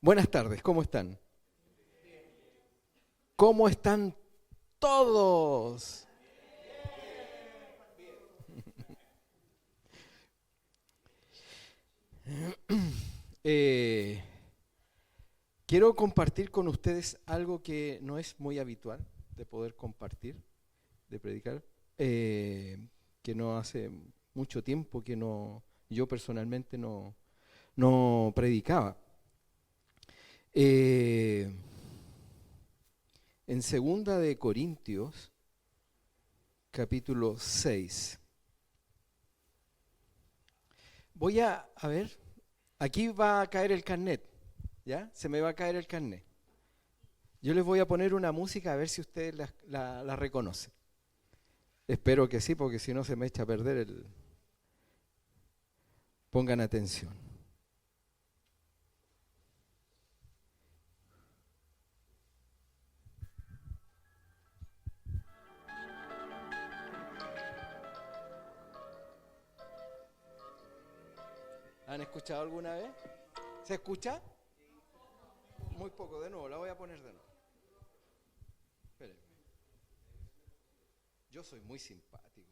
Buenas tardes, ¿cómo están? ¿Cómo están todos? Eh, Quiero compartir con ustedes algo que no es muy habitual de poder compartir, de predicar, que no hace mucho tiempo que yo personalmente no predicaba. Eh, en segunda de Corintios, capítulo 6. Voy a ver, aquí va a caer el carnet, ¿ya? Se me va a caer el carnet. Yo les voy a poner una música a ver si ustedes la reconocen. Espero que sí, porque si no se me echa a perder el... Pongan atención. ¿Han escuchado alguna vez? ¿Se escucha? Muy poco, de nuevo, la voy a poner de nuevo. Espérenme. Yo soy muy simpático.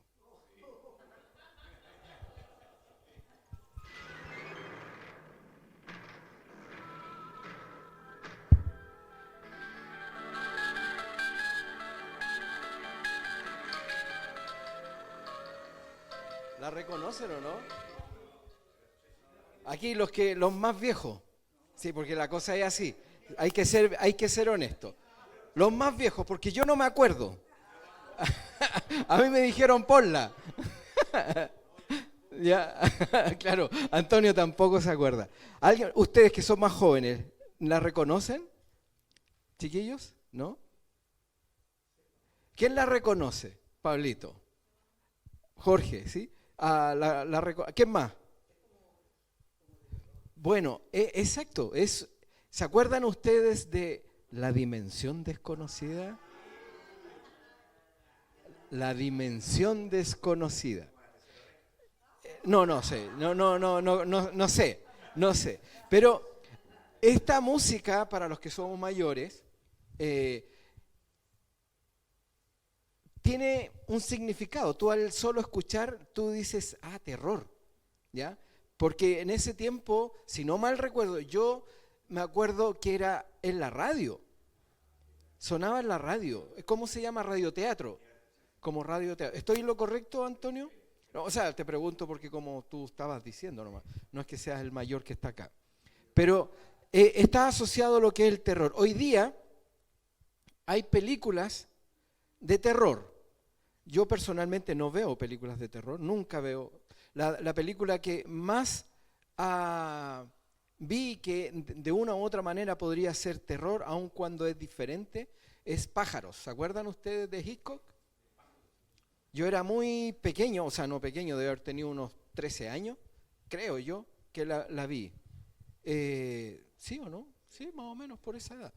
¿La reconocen o no? Aquí los más viejos. Sí, porque la cosa es así. Hay que ser honesto. Los más viejos, porque yo no me acuerdo. A mí me dijeron ponla. Ya, claro, Antonio tampoco se acuerda. Ustedes que son más jóvenes, ¿la reconocen? ¿Chiquillos? ¿No? ¿Quién la reconoce? Pablito. Jorge, ¿sí? ¿Quién más? Bueno, exacto. ¿Se acuerdan ustedes de la dimensión desconocida? La dimensión desconocida. No sé, no sé, no sé. Pero esta música, para los que somos mayores, tiene un significado. Tú al solo escuchar, tú dices, terror, ¿ya? Porque en ese tiempo, si no mal recuerdo, yo me acuerdo que era en la radio. Sonaba en la radio. ¿Cómo se llama? Radioteatro. Como radioteatro. ¿Estoy en lo correcto, Antonio? No, o sea, te pregunto porque como tú estabas diciendo nomás, no es que seas el mayor que está acá. Pero está asociado a lo que es el terror. Hoy día hay películas de terror. Yo personalmente no veo películas de terror, nunca veo. La película que más vi que de una u otra manera podría ser terror, aun cuando es diferente, es Pájaros. ¿Se acuerdan ustedes de Hitchcock? Yo era muy pequeño, o sea, no pequeño, debe haber tenido unos 13 años, creo yo, que la vi. ¿Sí o no? Sí, más o menos por esa edad.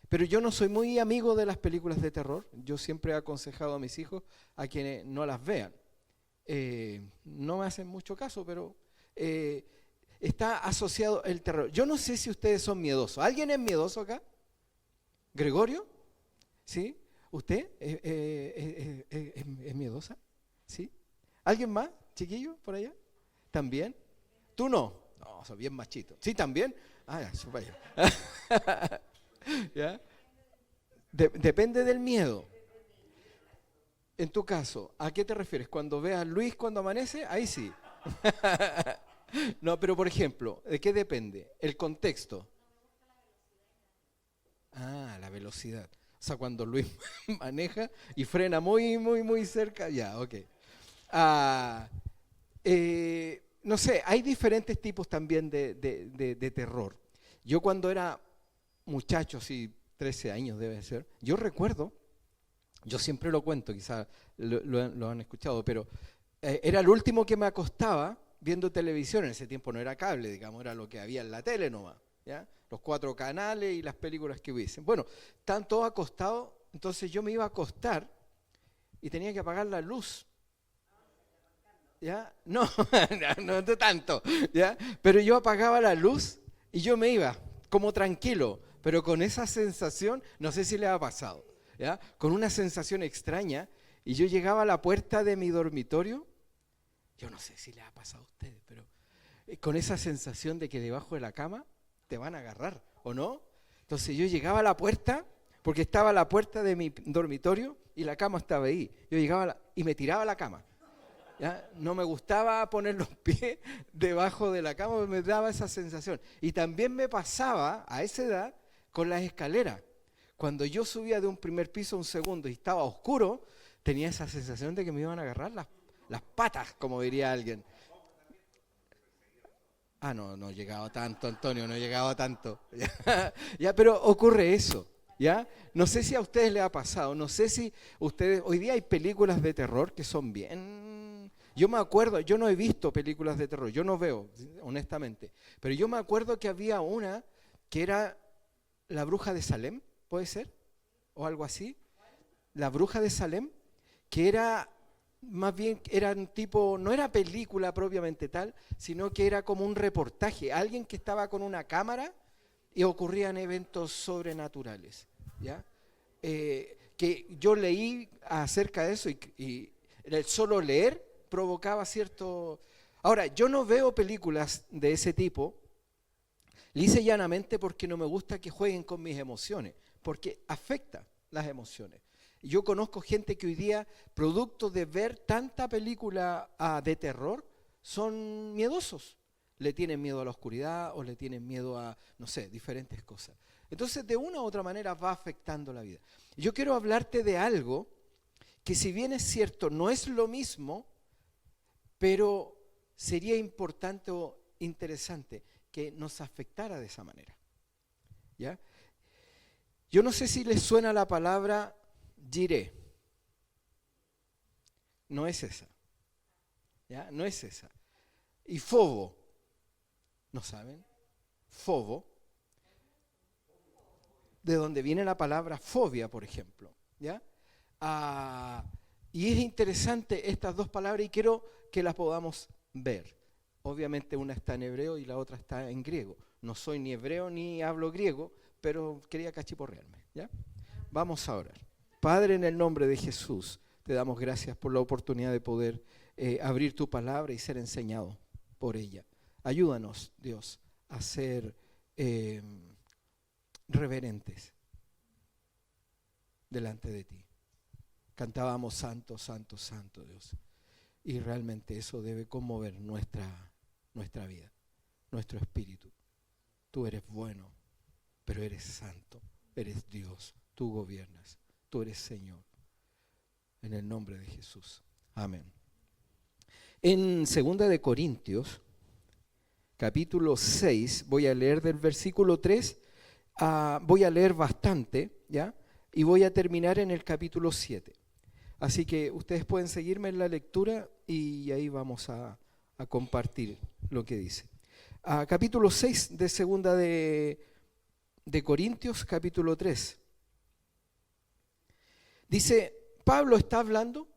Pero yo no soy muy amigo de las películas de terror. Yo siempre he aconsejado a mis hijos a quienes no las vean. No me hacen mucho caso, pero está asociado el terror. Yo no sé si ustedes son miedosos. ¿Alguien es miedoso acá? ¿Gregorio? ¿Sí? ¿Usted es miedosa? ¿Sí? ¿Alguien más, chiquillo, por allá? ¿También? ¿Tú no? No, soy bien machito. ¿Sí, también? Ya, vaya. ¿Ya? Depende del miedo. En tu caso, ¿a qué te refieres? Cuando veas a Luis cuando amanece, ahí sí. No, pero por ejemplo, ¿de qué depende? El contexto. La velocidad. O sea, cuando Luis maneja y frena muy cerca, ya, ok. Ah, no sé, hay diferentes tipos también de terror. Yo cuando era muchacho, sí, 13 años debe ser, yo recuerdo, yo siempre lo cuento, quizás lo han escuchado, pero era el último que me acostaba viendo televisión. En ese tiempo no era cable, digamos, era lo que había en la tele nomás, ¿ya? Los 4 canales y las películas que hubiesen. Bueno, estaban todos acostados, entonces yo me iba a acostar y tenía que apagar la luz. ¿Ya? No, no tanto, ¿ya? Pero yo apagaba la luz Y yo me iba como tranquilo, pero con esa sensación, no sé si le ha pasado, ¿ya? Con una sensación extraña, y yo llegaba a la puerta de mi dormitorio, yo no sé si le ha pasado a ustedes, pero con esa sensación de que debajo de la cama te van a agarrar, ¿o no? Entonces yo llegaba a la puerta, porque estaba a la puerta de mi dormitorio y la cama estaba ahí. Yo llegaba y me tiraba a la cama. ¿Ya? No me gustaba poner los pies debajo de la cama, me daba esa sensación. Y también me pasaba a esa edad con las escaleras. Cuando yo subía de un primer piso a un segundo y estaba oscuro, tenía esa sensación de que me iban a agarrar las patas, como diría alguien. Ah, no llegaba tanto, Antonio, no llegaba tanto. Ya, pero ocurre eso, ¿ya? No sé si a ustedes les ha pasado, no sé si ustedes, hoy día hay películas de terror que son bien. Yo me acuerdo, yo no he visto películas de terror, yo no veo, honestamente, pero yo me acuerdo que había una que era La Bruja de Salem, ¿puede ser? O algo así. La Bruja de Salem, que era más bien, era un tipo, no era película propiamente tal, sino que era como un reportaje, alguien que estaba con una cámara y ocurrían eventos sobrenaturales, ¿ya? Que yo leí acerca de eso y el solo leer provocaba cierto. Ahora, yo no veo películas de ese tipo, lisa y llanamente porque no me gusta que jueguen con mis emociones, porque afecta las emociones. Yo conozco gente que hoy día, producto de ver tanta película de terror, son miedosos. Le tienen miedo a la oscuridad o le tienen miedo a, no sé, diferentes cosas. Entonces, de una u otra manera va afectando la vida. Yo quiero hablarte de algo que, si bien es cierto, no es lo mismo, pero sería importante o interesante que nos afectara de esa manera, ¿ya? Yo no sé si les suena la palabra Jireh. No es esa, ¿ya? No es esa. Y Fobo, ¿no saben? Fobo, de donde viene la palabra fobia, por ejemplo, ¿ya? Y es interesante estas dos palabras y quiero que las podamos ver. Obviamente una está en hebreo y la otra está en griego. No soy ni hebreo ni hablo griego, pero quería cachiporrearme, ¿ya? Vamos a orar. Padre, en el nombre de Jesús, te damos gracias por la oportunidad de poder abrir tu palabra y ser enseñado por ella. Ayúdanos, Dios, a ser reverentes delante de ti. Cantábamos santo, santo, santo, Dios. Y realmente eso debe conmover nuestra vida, nuestro espíritu. Tú eres bueno, pero eres santo, eres Dios, tú gobiernas, tú eres Señor. En el nombre de Jesús. Amén. En 2 de Corintios, capítulo 6, voy a leer del versículo 3, voy a leer bastante, ¿ya? Y voy a terminar en el capítulo 7. Así que ustedes pueden seguirme en la lectura y ahí vamos a compartir lo que dice. Capítulo 6 de 2 de Corintios, capítulo 3. Dice, Pablo está hablando,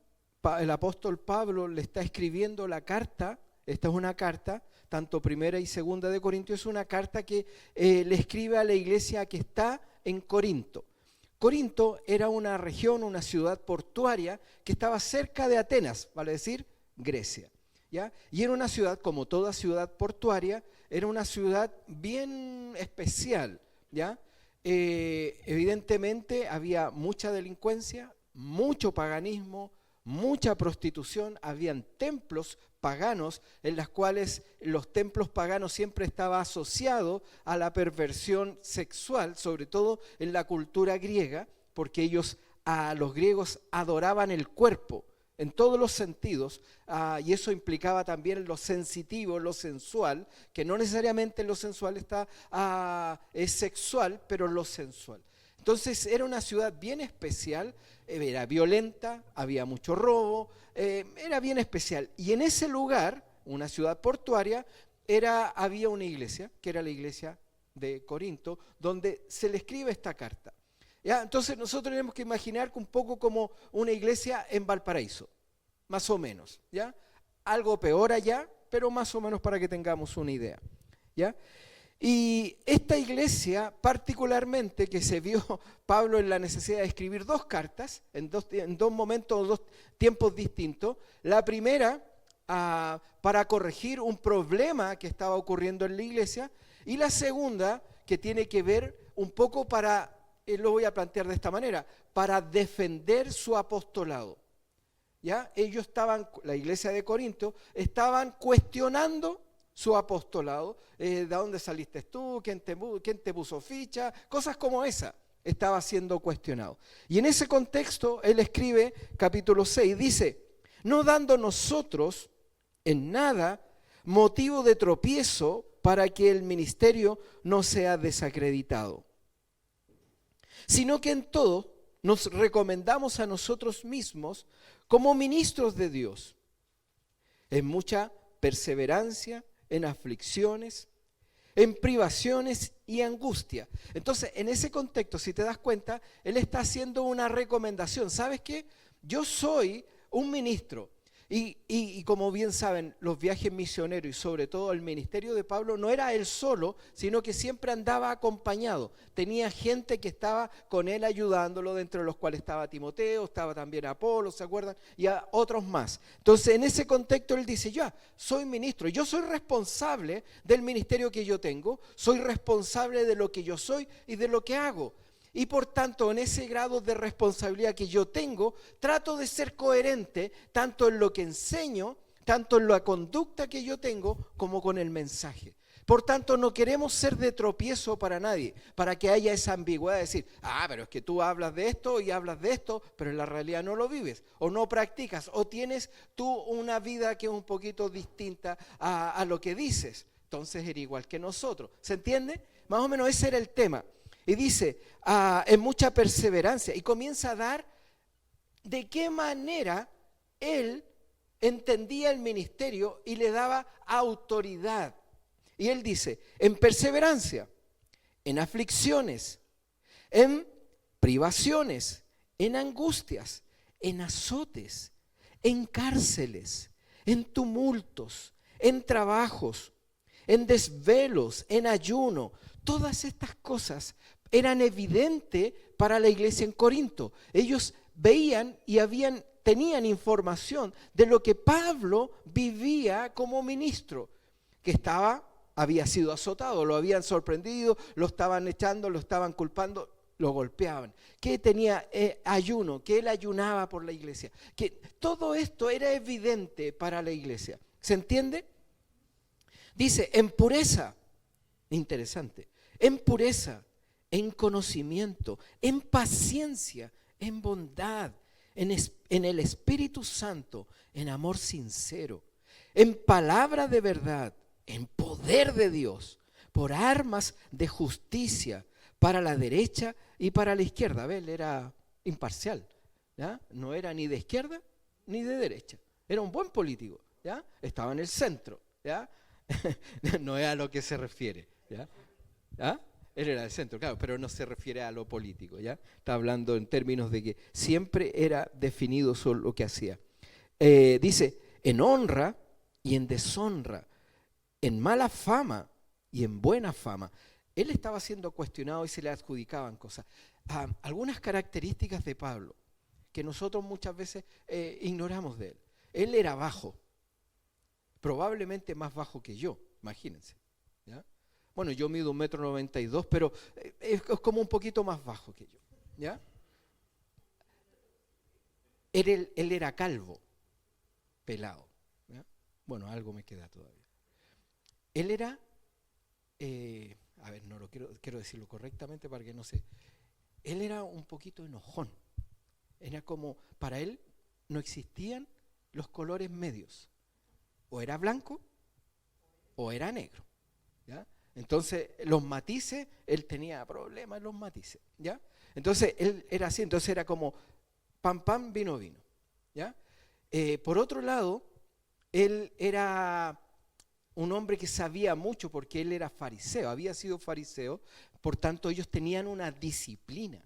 el apóstol Pablo le está escribiendo la carta, esta es una carta, tanto primera y segunda de Corintios, es una carta que le escribe a la iglesia que está en Corinto. Corinto era una región, una ciudad portuaria que estaba cerca de Atenas, vale decir, Grecia, ¿ya? Y era una ciudad, como toda ciudad portuaria, era una ciudad bien especial, ¿ya? Evidentemente había mucha delincuencia, mucho paganismo, mucha prostitución, habían templos paganos en los cuales los templos paganos siempre estaba asociado a la perversión sexual, sobre todo en la cultura griega, porque ellos, a los griegos, adoraban el cuerpo en todos los sentidos, y eso implicaba también lo sensitivo, lo sensual, que no necesariamente lo sensual es sexual, pero lo sensual. Entonces era una ciudad bien especial, era violenta, había mucho robo, era bien especial. Y en ese lugar, una ciudad portuaria, había una iglesia, que era la iglesia de Corinto, donde se le escribe esta carta. ¿Ya? Entonces nosotros tenemos que imaginar un poco como una iglesia en Valparaíso, más o menos, ¿ya? Algo peor allá, pero más o menos para que tengamos una idea, ¿ya? Y esta iglesia particularmente, que se vio Pablo en la necesidad de escribir 2 cartas, en dos momentos, 2 tiempos distintos. La primera, para corregir un problema que estaba ocurriendo en la iglesia, y la segunda, que tiene que ver un poco lo voy a plantear de esta manera, para defender su apostolado. ¿Ya? Ellos la iglesia de Corinto, estaban cuestionando su apostolado. ¿De dónde saliste tú? ¿Quién te puso ficha? Cosas como esa estaba siendo cuestionado. Y en ese contexto, él escribe, capítulo 6, dice: no dando nosotros en nada motivo de tropiezo para que el ministerio no sea desacreditado, sino que en todo nos recomendamos a nosotros mismos como ministros de Dios, en mucha perseverancia, en aflicciones, en privaciones y angustia. Entonces, en ese contexto, si te das cuenta, él está haciendo una recomendación. ¿Sabes qué? Yo soy un ministro. Y como bien saben, los viajes misioneros y sobre todo el ministerio de Pablo no era él solo, sino que siempre andaba acompañado. Tenía gente que estaba con él ayudándolo, dentro de los cuales estaba Timoteo, estaba también Apolo, ¿se acuerdan? Y a otros más. Entonces, en ese contexto él dice: ya, soy ministro, yo soy responsable del ministerio que yo tengo, soy responsable de lo que yo soy y de lo que hago. Y por tanto, en ese grado de responsabilidad que yo tengo, trato de ser coherente tanto en lo que enseño, tanto en la conducta que yo tengo, como con el mensaje. Por tanto, no queremos ser de tropiezo para nadie, para que haya esa ambigüedad de decir: pero es que tú hablas de esto y hablas de esto, pero en la realidad no lo vives, o no practicas, o tienes tú una vida que es un poquito distinta a lo que dices. Entonces eres igual que nosotros. ¿Se entiende? Más o menos ese era el tema. Y dice, en mucha perseverancia, y comienza a dar de qué manera él entendía el ministerio y le daba autoridad. Y él dice: en perseverancia, en aflicciones, en privaciones, en angustias, en azotes, en cárceles, en tumultos, en trabajos, en desvelos, en ayuno. Todas estas cosas eran evidentes para la iglesia en Corinto. Ellos veían y tenían información de lo que Pablo vivía como ministro, que había sido azotado, lo habían sorprendido, lo estaban echando, lo estaban culpando, lo golpeaban, que tenía ayuno, que él ayunaba por la iglesia, que todo esto era evidente para la iglesia. ¿Se entiende? Dice: en pureza, interesante, en pureza, en conocimiento, en paciencia, en bondad, en el Espíritu Santo, en amor sincero, en palabra de verdad, en poder de Dios, por armas de justicia, para la derecha y para la izquierda. Él era imparcial, ¿ya? No era ni de izquierda ni de derecha. Era un buen político, ¿ya? Estaba en el centro, ¿ya? No es a lo que se refiere, ¿ya? ¿Ah? Él era del centro, claro, pero no se refiere a lo político, ¿ya? Está hablando en términos de que siempre era definido sobre lo que hacía. Dice: en honra y en deshonra, en mala fama y en buena fama. Él estaba siendo cuestionado y se le adjudicaban cosas. Algunas características de Pablo que nosotros muchas veces ignoramos de él. Él era bajo, probablemente más bajo que yo, imagínense, ¿ya? Bueno, yo mido 1,92 m, pero es como un poquito más bajo que yo, ¿ya? Él era calvo, pelado, ¿ya? Bueno, algo me queda todavía. Él era, no lo quiero decirlo correctamente para que no se... Él era un poquito enojón. Era como, para él no existían los colores medios. O era blanco o era negro, ¿ya? Entonces, los matices, él tenía problemas en los matices, ¿ya? Entonces, él era así, entonces era como pan, vino, ¿ya? Por otro lado, él era un hombre que sabía mucho porque él era fariseo, había sido fariseo, por tanto ellos tenían una disciplina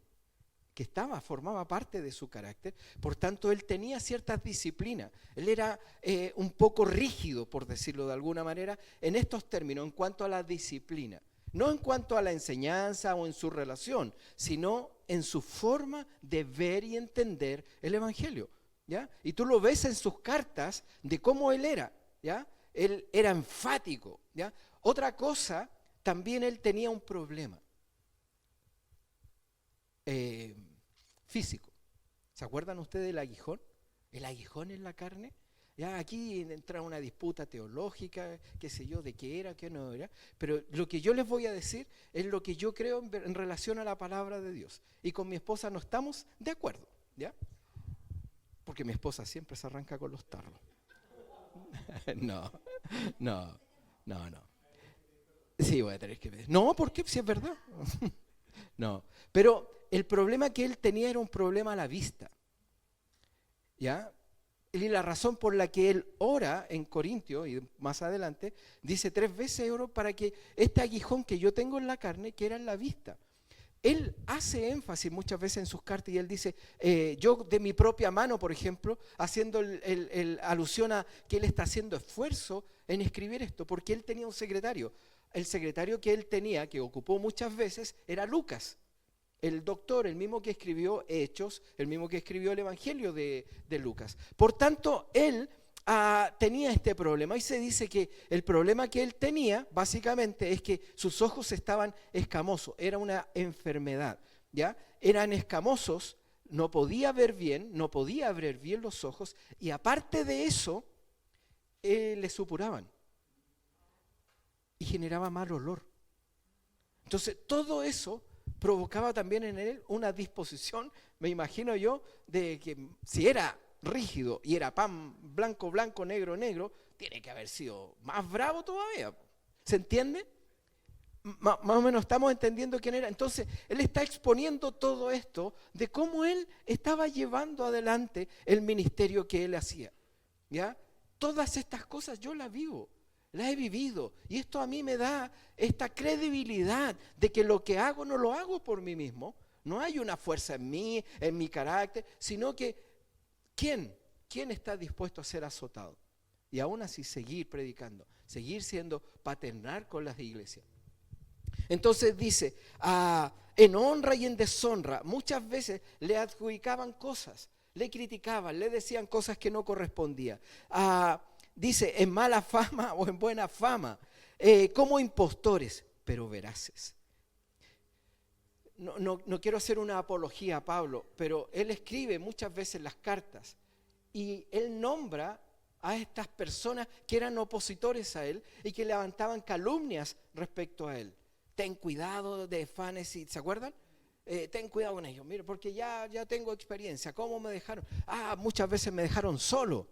que formaba parte de su carácter, por tanto él tenía ciertas disciplinas. Él era un poco rígido, por decirlo de alguna manera, en estos términos, en cuanto a la disciplina. no en cuanto a la enseñanza o en su relación, sino en su forma de ver y entender el Evangelio, ¿ya? Y tú lo ves en sus cartas de cómo él era, ¿ya? Él era enfático, ¿ya? Otra cosa, también él tenía un problema físico. ¿Se acuerdan ustedes del aguijón? El aguijón en la carne. Ya aquí entra una disputa teológica, qué sé yo, de qué era, qué no era. Pero lo que yo les voy a decir es lo que yo creo en relación a la palabra de Dios. Y con mi esposa no estamos de acuerdo, ¿ya? Porque mi esposa siempre se arranca con los tarros. No. Sí, voy a tener que ver. No, ¿por qué? Si es verdad. No, pero el problema que él tenía era un problema a la vista, ¿ya? Y la razón por la que él ora en Corintios, y más adelante, dice 3 veces oro para que este aguijón que yo tengo en la carne, que era en la vista. Él hace énfasis muchas veces en sus cartas y él dice, yo de mi propia mano, por ejemplo, haciendo alusión a que él está haciendo esfuerzo en escribir esto, porque él tenía un secretario. El secretario que él tenía, que ocupó muchas veces, era Lucas, el doctor, el mismo que escribió Hechos, el mismo que escribió el Evangelio de Lucas. Por tanto, él tenía este problema y se dice que el problema que él tenía básicamente es que sus ojos estaban escamosos, era una enfermedad, ¿ya? Eran escamosos, no podía ver bien, no podía abrir bien los ojos y aparte de eso, le supuraban y generaba mal olor. Entonces, todo eso provocaba también en él una disposición, me imagino yo, de que si era rígido y era pan blanco, blanco, negro, negro, tiene que haber sido más bravo todavía. ¿Se entiende? Más o menos estamos entendiendo quién era. Entonces, él está exponiendo todo esto de cómo él estaba llevando adelante el ministerio que él hacía, ¿ya? Todas estas cosas yo las vivo. La he vivido y esto a mí me da esta credibilidad de que lo que hago no lo hago por mí mismo, no hay una fuerza en mí, en mi carácter, sino que ¿quién está dispuesto a ser azotado? Y aún así seguir predicando, seguir siendo paternal con las iglesias. Entonces dice, en honra y en deshonra, muchas veces le adjudicaban cosas, le criticaban, le decían cosas que no correspondían. Dice, en mala fama o en buena fama, como impostores, pero veraces. No quiero hacer una apología a Pablo, pero él escribe muchas veces las cartas y él nombra a estas personas que eran opositores a él y que levantaban calumnias respecto a él. Ten cuidado de fanes, ¿se acuerdan? Ten cuidado con ellos, mira, porque ya tengo experiencia. ¿Cómo me dejaron? Muchas veces me dejaron solo.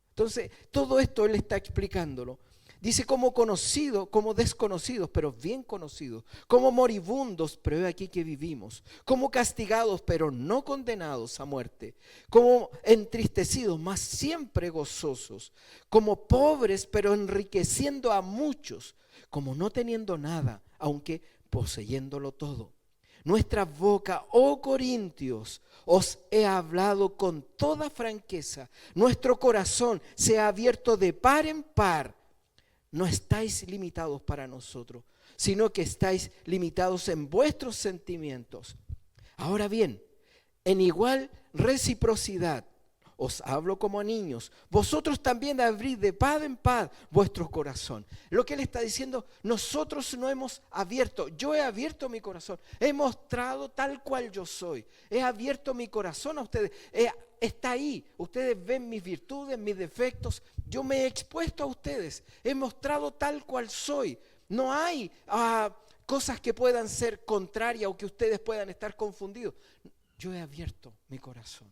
Entonces, todo esto él está explicándolo. Dice como conocidos, como desconocidos, pero bien conocidos, como moribundos, pero he aquí que vivimos, como castigados, pero no condenados a muerte, como entristecidos, mas siempre gozosos, como pobres, pero enriqueciendo a muchos, como no teniendo nada, aunque poseyéndolo todo. Nuestra boca, oh Corintios, os he hablado con toda franqueza. Nuestro corazón se ha abierto de par en par. No estáis limitados para nosotros, sino que estáis limitados en vuestros sentimientos. Ahora bien, en igual reciprocidad, os hablo como a niños, vosotros también abrid de par en par vuestro corazón. Lo que él está diciendo, nosotros no hemos abierto, yo he abierto mi corazón, he mostrado tal cual yo soy, he abierto mi corazón a ustedes, está ahí, ustedes ven mis virtudes, mis defectos, yo me he expuesto a ustedes, he mostrado tal cual soy, no hay cosas que puedan ser contrarias o que ustedes puedan estar confundidos, yo he abierto mi corazón.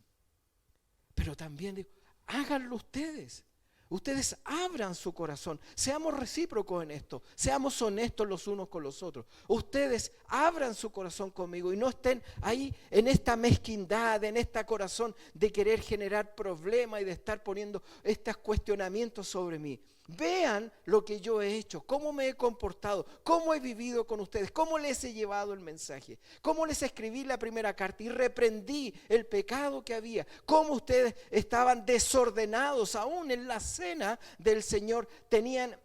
Pero también digo, háganlo ustedes. Ustedes abran su corazón. Seamos recíprocos en esto. Seamos honestos los unos con los otros. Ustedes abran su corazón conmigo y no estén ahí en esta mezquindad, en este corazón de querer generar problemas y de estar poniendo estos cuestionamientos sobre mí. Vean lo que yo he hecho, cómo me he comportado, cómo he vivido con ustedes, cómo les he llevado el mensaje, cómo les escribí la primera carta y reprendí el pecado que había, cómo ustedes estaban desordenados aún en la cena del Señor.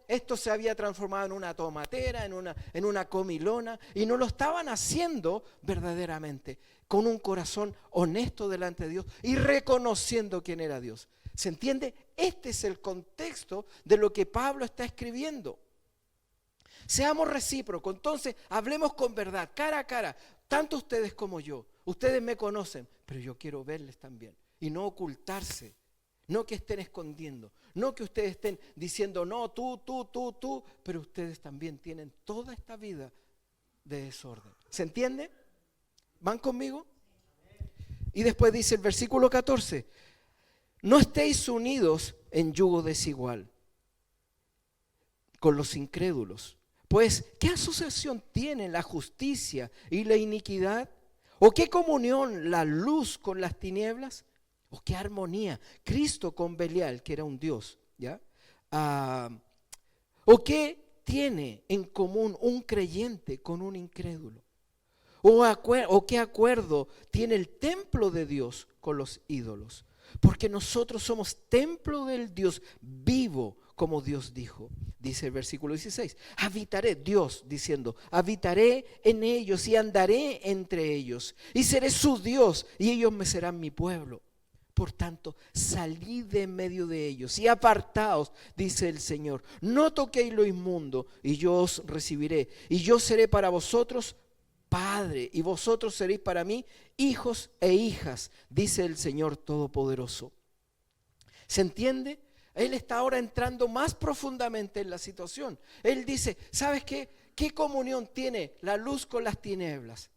Esto se había transformado en una tomatera, en una comilona, y no lo estaban haciendo verdaderamente con un corazón honesto delante de Dios y reconociendo quién era Dios. ¿Se entiende? Este es el contexto de lo que Pablo está escribiendo. Seamos recíprocos, entonces hablemos con verdad, cara a cara, tanto ustedes como yo. Ustedes me conocen, pero yo quiero verles también y no ocultarse, no que estén escondiendo, no que ustedes estén diciendo no, tú, pero ustedes también tienen toda esta vida de desorden. ¿Se entiende? ¿Van conmigo? Y después dice el versículo 14, no estéis unidos en yugo desigual con los incrédulos. Pues, ¿qué asociación tienen la justicia y la iniquidad? ¿O qué comunión la luz con las tinieblas? ¿O qué armonía Cristo con Belial, que era un dios? ¿Ya? ¿O qué tiene en común un creyente con un incrédulo? ¿O qué acuerdo tiene el templo de Dios con los ídolos? Porque nosotros somos templo del Dios vivo, como Dios dijo. Dice el versículo 16, habitaré, Dios diciendo, habitaré en ellos y andaré entre ellos. Y seré su Dios y ellos me serán mi pueblo. Por tanto, salid de en medio de ellos y apartaos, dice el Señor. No toquéis lo inmundo y yo os recibiré. Y yo seré para vosotros Padre, y vosotros seréis para mí hijos e hijas, dice el Señor Todopoderoso. ¿Se entiende? Él está ahora entrando más profundamente en la situación. Él dice, ¿sabes qué? ¿Qué comunión tiene la luz con las tinieblas?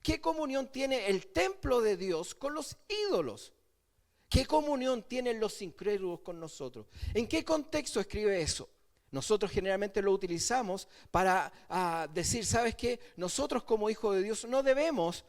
¿Qué comunión tiene el templo de Dios con los ídolos? ¿Qué comunión tienen los incrédulos con nosotros? ¿En qué contexto escribe eso? Nosotros generalmente lo utilizamos para decir, ¿sabes qué? Nosotros como hijos de Dios no debemos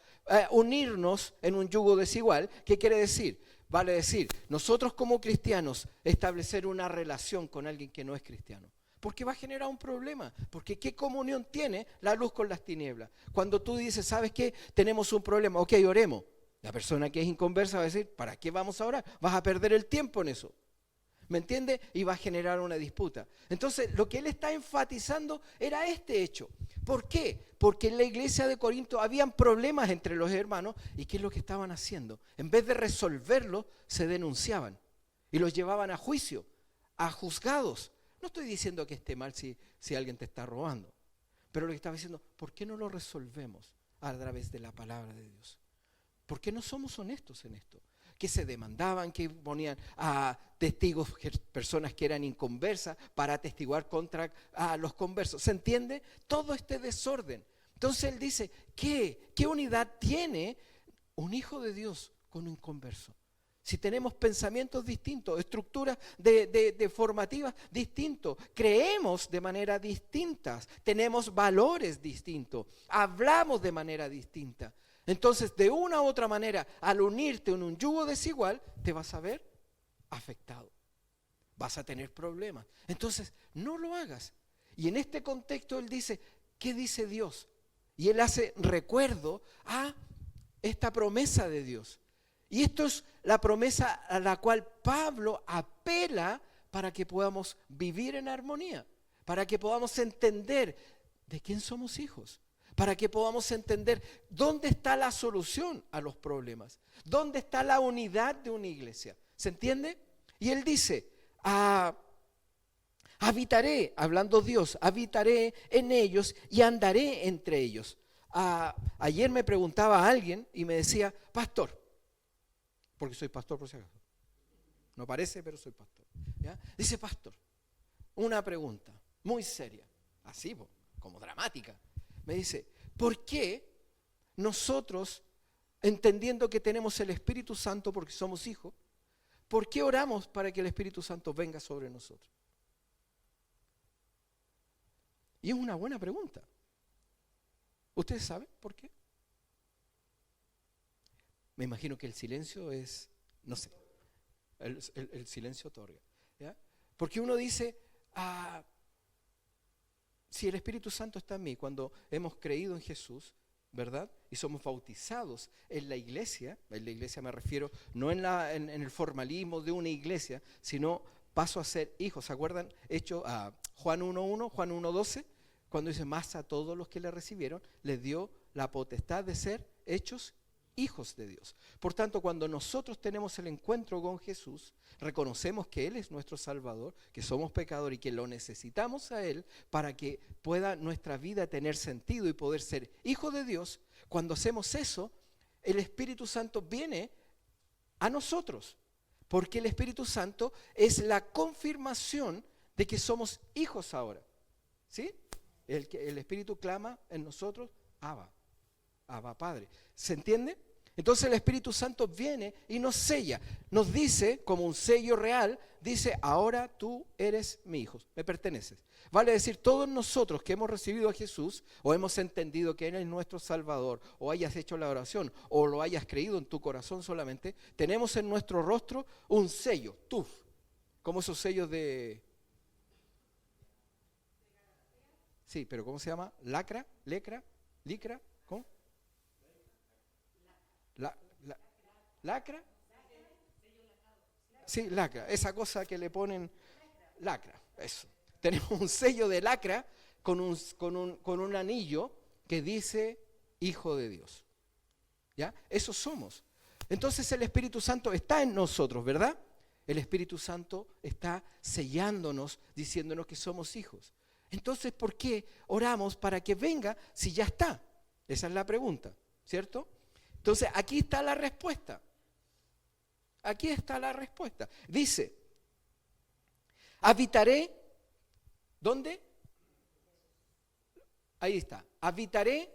unirnos en un yugo desigual. ¿Qué quiere decir? Vale decir, nosotros como cristianos establecer una relación con alguien que no es cristiano. Porque va a generar un problema. Porque ¿qué comunión tiene la luz con las tinieblas? Cuando tú dices, ¿sabes qué? Tenemos un problema, ok, oremos. La persona que es inconversa va a decir, ¿para qué vamos a orar? Vas a perder el tiempo en eso. ¿Me entiende? Y va a generar una disputa. Entonces, lo que él está enfatizando era este hecho. ¿Por qué? Porque en la iglesia de Corinto habían problemas entre los hermanos. ¿Y qué es lo que estaban haciendo? En vez de resolverlo, se denunciaban. Y los llevaban a juicio, a juzgados. No estoy diciendo que esté mal si alguien te está robando. Pero lo que estaba diciendo, ¿por qué no lo resolvemos a través de la palabra de Dios? ¿Por qué no somos honestos en esto? Que se demandaban, que ponían a testigos, personas que eran inconversas, para atestiguar contra los conversos. ¿Se entiende? Todo este desorden. Entonces él dice, ¿qué unidad tiene un hijo de Dios con un inconverso? Si tenemos pensamientos distintos, estructuras de formativas distintos, creemos de manera distintas, tenemos valores distintos, hablamos de manera distinta. Entonces, de una u otra manera, al unirte en un yugo desigual, te vas a ver afectado. Vas a tener problemas. Entonces, no lo hagas. Y en este contexto él dice, ¿qué dice Dios? Y él hace recuerdo a esta promesa de Dios. Y esto es la promesa a la cual Pablo apela para que podamos vivir en armonía, para que podamos entender de quién somos hijos. Para que podamos entender dónde está la solución a los problemas, dónde está la unidad de una iglesia. ¿Se entiende? Y él dice, habitaré, hablando Dios, habitaré en ellos y andaré entre ellos. Ayer me preguntaba a alguien y me decía, pastor, porque soy pastor por si acaso, no parece, pero soy pastor. ¿Ya? Dice, pastor, una pregunta muy seria, así como dramática. Me dice, ¿por qué nosotros, entendiendo que tenemos el Espíritu Santo porque somos hijos, ¿por qué oramos para que el Espíritu Santo venga sobre nosotros? Y es una buena pregunta. ¿Ustedes saben por qué? Me imagino que el silencio es, no sé, el silencio otorga. ¿Ya? Porque uno dice, si el Espíritu Santo está en mí, cuando hemos creído en Jesús, ¿verdad? Y somos bautizados en la iglesia me refiero no en el formalismo de una iglesia, sino paso a ser hijos. ¿Se acuerdan? Hecho a Juan 1:1, Juan 1:12, cuando dice, más a todos los que le recibieron, les dio la potestad de ser hechos hijos de Dios. Por tanto, cuando nosotros tenemos el encuentro con Jesús, reconocemos que Él es nuestro Salvador, que somos pecadores y que lo necesitamos a Él para que pueda nuestra vida tener sentido y poder ser hijos de Dios. Cuando hacemos eso, el Espíritu Santo viene a nosotros, porque el Espíritu Santo es la confirmación de que somos hijos ahora. ¿Sí? El Espíritu clama en nosotros, Abba, Padre. ¿Se entiende? Entonces el Espíritu Santo viene y nos sella, nos dice, como un sello real, dice, ahora tú eres mi hijo, me perteneces. Vale decir, todos nosotros que hemos recibido a Jesús, o hemos entendido que Él es nuestro Salvador, o hayas hecho la oración, o lo hayas creído en tu corazón solamente, tenemos en nuestro rostro un sello, tuf, como esos sellos de... Sí, pero ¿cómo se llama? ¿Licra? ¿Cómo? ¿Lacra? Sí, lacra, esa cosa que le ponen lacra, eso. Tenemos un sello de lacra con un anillo que dice Hijo de Dios. ¿Ya? Eso somos. Entonces el Espíritu Santo está en nosotros, ¿verdad? El Espíritu Santo está sellándonos, diciéndonos que somos hijos. Entonces, ¿por qué oramos para que venga si ya está? Esa es la pregunta, ¿cierto? Entonces, aquí está la respuesta. Aquí está la respuesta. Dice, habitaré, ¿dónde? Ahí está, habitaré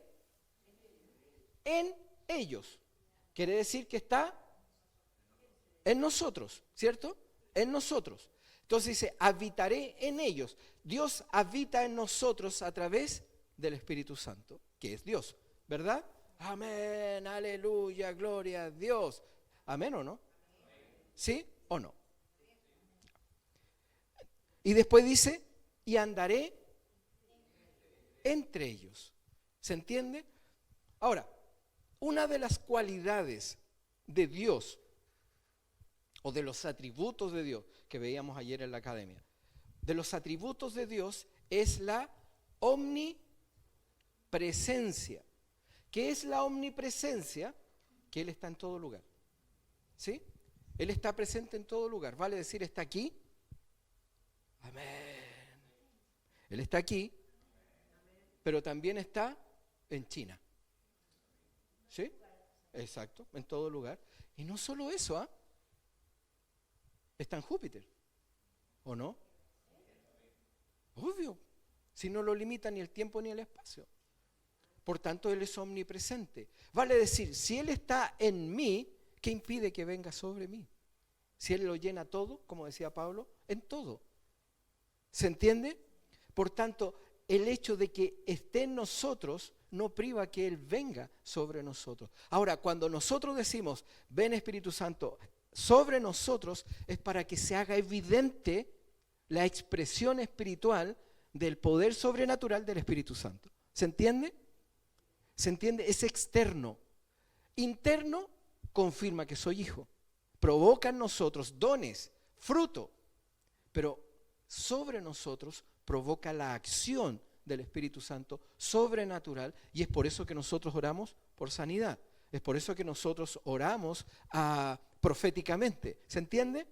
en ellos. Quiere decir que está en nosotros, ¿cierto? En nosotros. Entonces dice, habitaré en ellos. Dios habita en nosotros a través del Espíritu Santo, que es Dios, ¿verdad? Amén, aleluya, gloria a Dios. ¿Amén o no? ¿Sí o no? Y después dice, y andaré entre ellos. ¿Se entiende? Ahora, una de las cualidades de Dios, o de los atributos de Dios, que veíamos ayer en la academia, de los atributos de Dios es la omnipresencia. ¿Qué es la omnipresencia? Que Él está en todo lugar. ¿Sí? Él está presente en todo lugar. Vale decir, está aquí. Amén. Él está aquí, pero también está en China. ¿Sí? Exacto, en todo lugar. Y no solo eso, está en Júpiter, ¿o no? Obvio, si no lo limita ni el tiempo ni el espacio. Por tanto, Él es omnipresente. Vale decir, si Él está en mí, ¿qué impide que venga sobre mí? Si Él lo llena todo, como decía Pablo, en todo. ¿Se entiende? Por tanto, el hecho de que esté en nosotros no priva que Él venga sobre nosotros. Ahora, cuando nosotros decimos, ven Espíritu Santo sobre nosotros, es para que se haga evidente la expresión espiritual del poder sobrenatural del Espíritu Santo. ¿Se entiende? ¿Se entiende? Es externo. Interno confirma que soy hijo. Provoca en nosotros dones, fruto. Pero sobre nosotros provoca la acción del Espíritu Santo sobrenatural. Y es por eso que nosotros oramos por sanidad. Es por eso que nosotros oramos proféticamente. ¿Se entiende?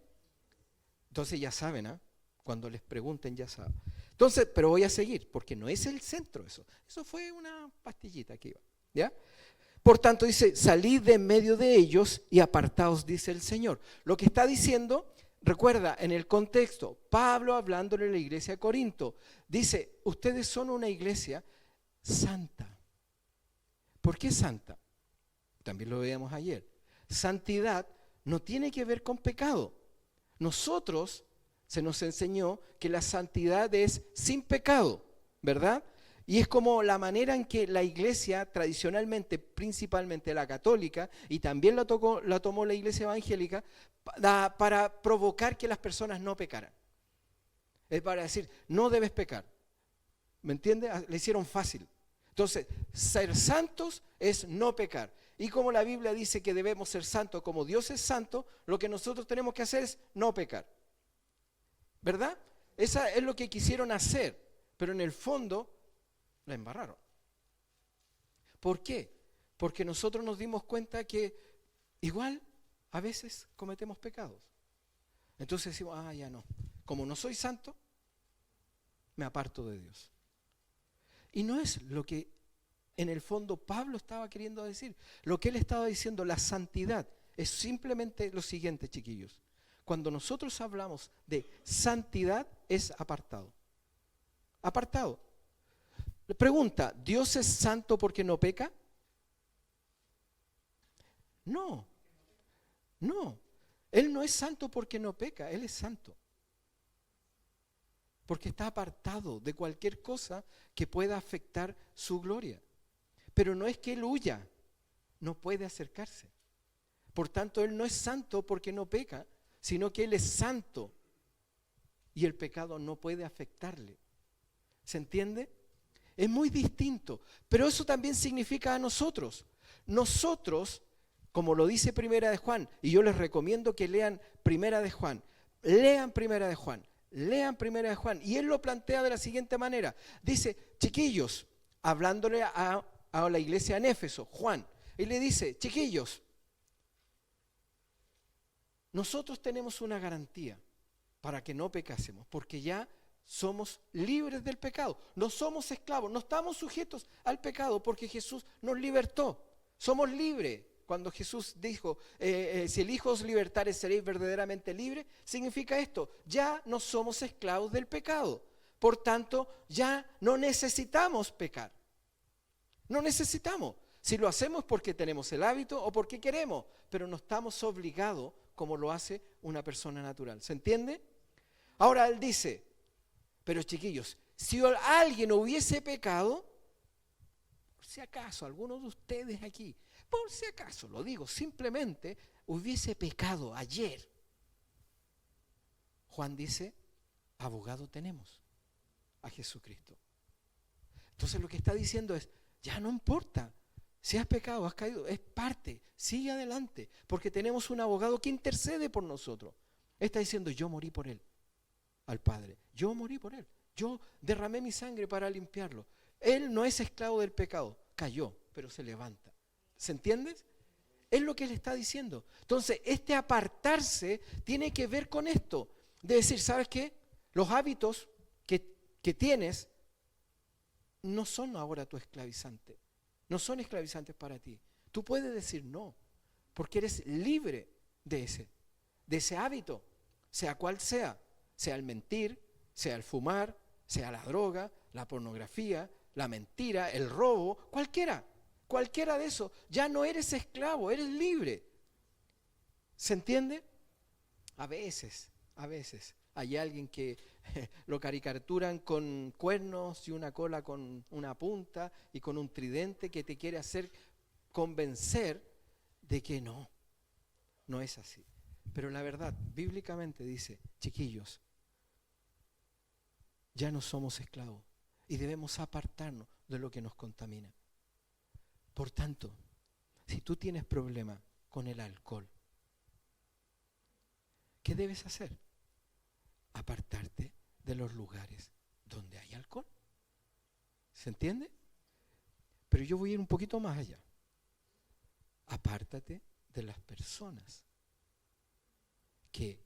Entonces ya saben, cuando les pregunten ya saben. Entonces, pero voy a seguir, porque no es el centro eso. Eso fue una pastillita que iba, ¿ya? Por tanto dice, salid de en medio de ellos y apartaos, dice el Señor. Lo que está diciendo, recuerda, en el contexto, Pablo hablándole a la iglesia de Corinto, dice, ustedes son una iglesia santa. ¿Por qué santa? También lo veíamos ayer. Santidad no tiene que ver con pecado. Nosotros se nos enseñó que la santidad es sin pecado, ¿verdad? Y es como la manera en que la iglesia tradicionalmente, principalmente la católica, y también la tomó la iglesia evangélica, para provocar que las personas no pecaran. es para decir, no debes pecar. ¿Me entiende? Le hicieron fácil. Entonces, ser santos es no pecar. Y como la Biblia dice que debemos ser santos como Dios es santo, lo que nosotros tenemos que hacer es no pecar. ¿Verdad? Esa es lo que quisieron hacer, pero en el fondo la embarraron. ¿Por qué? Porque nosotros nos dimos cuenta que igual a veces cometemos pecados. Entonces decimos, ya no. Como no soy santo, me aparto de Dios. Y no es lo que en el fondo Pablo estaba queriendo decir. Lo que él estaba diciendo, la santidad, es simplemente lo siguiente, chiquillos. Cuando nosotros hablamos de santidad, es apartado. Apartado. Le pregunta, ¿Dios es santo porque no peca? No, no. Él no es santo porque no peca, Él es santo. Porque está apartado de cualquier cosa que pueda afectar su gloria. Pero no es que Él huya, no puede acercarse. Por tanto, Él no es santo porque no peca, sino que Él es santo y el pecado no puede afectarle. ¿Se entiende? Es muy distinto, pero eso también significa a nosotros. Nosotros, como lo dice Primera de Juan, y yo les recomiendo que lean Primera de Juan, lean Primera de Juan, lean Primera de Juan, y él lo plantea de la siguiente manera. Dice, chiquillos, hablándole a la iglesia en Éfeso, Juan, y le dice, chiquillos, nosotros tenemos una garantía para que no pecásemos, porque ya somos libres del pecado, no somos esclavos, no estamos sujetos al pecado porque Jesús nos libertó, somos libres. Cuando Jesús dijo, si el Hijo os libertare seréis verdaderamente libres, significa esto, ya no somos esclavos del pecado, por tanto ya no necesitamos pecar, no necesitamos. Si lo hacemos porque tenemos el hábito o porque queremos, pero no estamos obligados como lo hace una persona natural. ¿Se entiende? Ahora él dice, pero chiquillos, si alguien hubiese pecado, por si acaso, algunos de ustedes aquí, por si acaso, lo digo, simplemente hubiese pecado ayer, Juan dice, abogado tenemos, a Jesucristo. Entonces lo que está diciendo es, ya no importa, si has pecado, has caído, es parte, sigue adelante, porque tenemos un abogado que intercede por nosotros. Está diciendo, yo morí por él, al Padre, yo morí por él, yo derramé mi sangre para limpiarlo. Él no es esclavo del pecado, cayó, pero se levanta. ¿Se entiende? Es lo que él está diciendo. Entonces, este apartarse tiene que ver con esto, de decir, ¿sabes qué? Los hábitos que tienes no son ahora tu esclavizante, no son esclavizantes para ti. Tú puedes decir no, porque eres libre de ese hábito, sea cual sea el mentir, sea el fumar, sea la droga, la pornografía, la mentira, el robo, cualquiera de eso. Ya no eres esclavo, eres libre. ¿Se entiende? A veces hay alguien que lo caricaturan con cuernos y una cola con una punta y con un tridente que te quiere hacer convencer de que no es así. Pero la verdad, bíblicamente dice, chiquillos, ya no somos esclavos y debemos apartarnos de lo que nos contamina. Por tanto, si tú tienes problema con el alcohol, ¿qué debes hacer? Apartarte de los lugares donde hay alcohol. ¿Se entiende? Pero yo voy a ir un poquito más allá. Apártate de las personas que